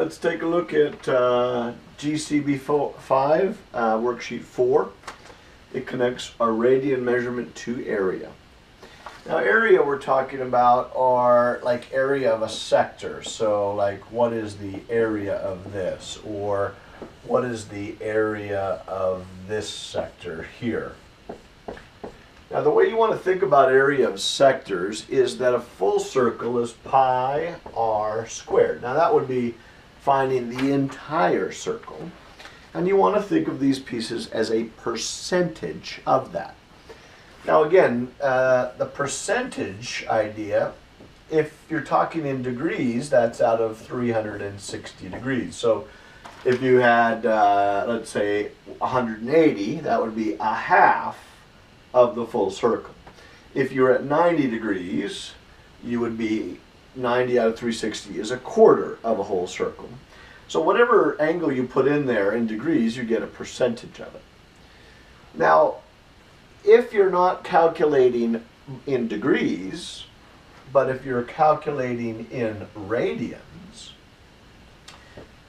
Let's take a look at G-C.B.5, worksheet 4. It connects our radian measurement to area. Now area we're talking about are like area of a sector. So like what is the area of this, or what is the area of this sector here. Now the way you want to think about area of sectors is that a full circle is pi r squared. Now that would be finding the entire circle, and you want to think of these pieces as a percentage of that. Now again, the percentage idea, if you're talking in degrees, that's out of 360 degrees. So if you had, let's say, 180, that would be a half of the full circle. If you're at 90 degrees, you would be 90 out of 360 is a quarter of a whole circle. So whatever angle you put in there in degrees, you get a percentage of it. Now, if you're not calculating in degrees, but if you're calculating in radians,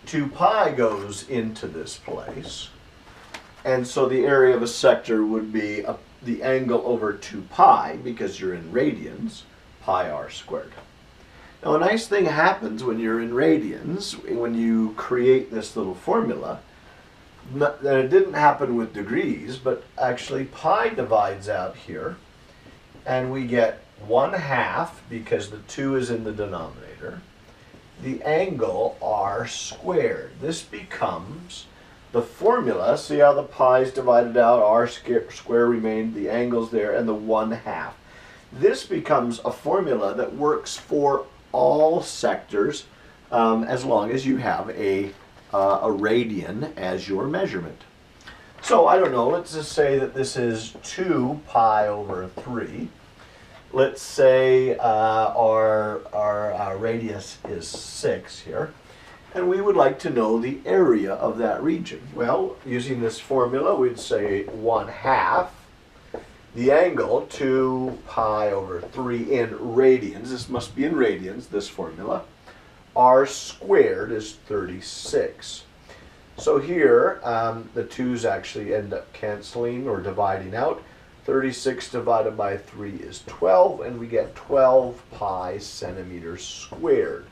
2 pi goes into this place, and so the area of a sector would be the angle over 2 pi, because you're in radians, pi r squared. Now a nice thing happens when you're in radians, when you create this little formula, that it didn't happen with degrees, but actually pi divides out here, and we get 1/2, because the 2 is in the denominator, the angle r squared. This becomes the formula. See how the pi's divided out, r square remained, the angle's there, and the 1/2. This becomes a formula that works for all sectors as long as you have a radian as your measurement. So I don't know, let's just say that this is 2 pi over 3. Let's say our radius is 6 here, and we would like to know the area of that region. Well, using this formula, we'd say 1/2 the angle, 2 pi over 3 in radians. This must be in radians, this formula. R squared is 36. So here, the 2's actually end up canceling or dividing out. 36 divided by 3 is 12, and we get 12 pi centimeters squared.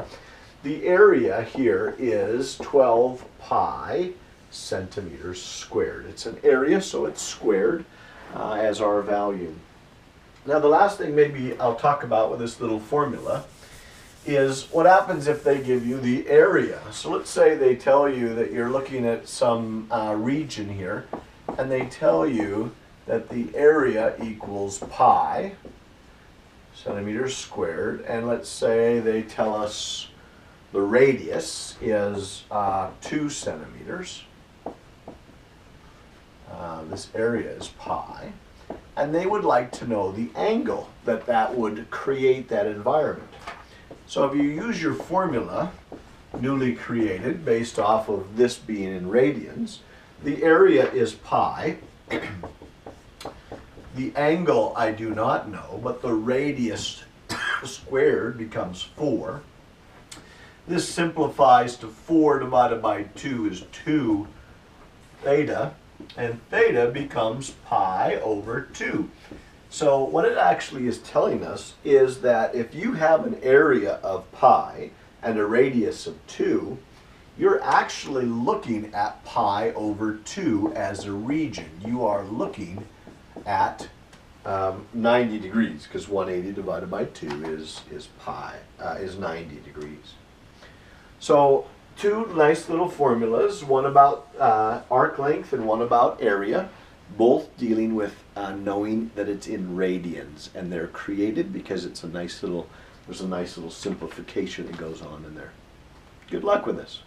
The area here is 12 pi centimeters squared. It's an area, so it's squared as our value. Now the last thing maybe I'll talk about with this little formula is what happens if they give you the area. So let's say they tell you that you're looking at some region here, and they tell you that the area equals pi centimeters squared, and let's say they tell us the radius is 2 centimeters. This area is pi, and they would like to know the angle that would create that environment. So if you use your formula, newly created based off of this being in radians, the area is pi. The angle I do not know, but the radius squared becomes 4. This simplifies to 4 divided by 2 is 2 theta, and theta becomes pi over 2. So what it actually is telling us is that if you have an area of pi and a radius of 2, you're actually looking at pi over 2 as a region. You are looking at 90 degrees, because 180 divided by 2 is 90 degrees. So 2 nice little formulas, one about arc length and one about area, both dealing with knowing that it's in radians, and they're created because it's a nice little, there's a nice little simplification that goes on in there. Good luck with this.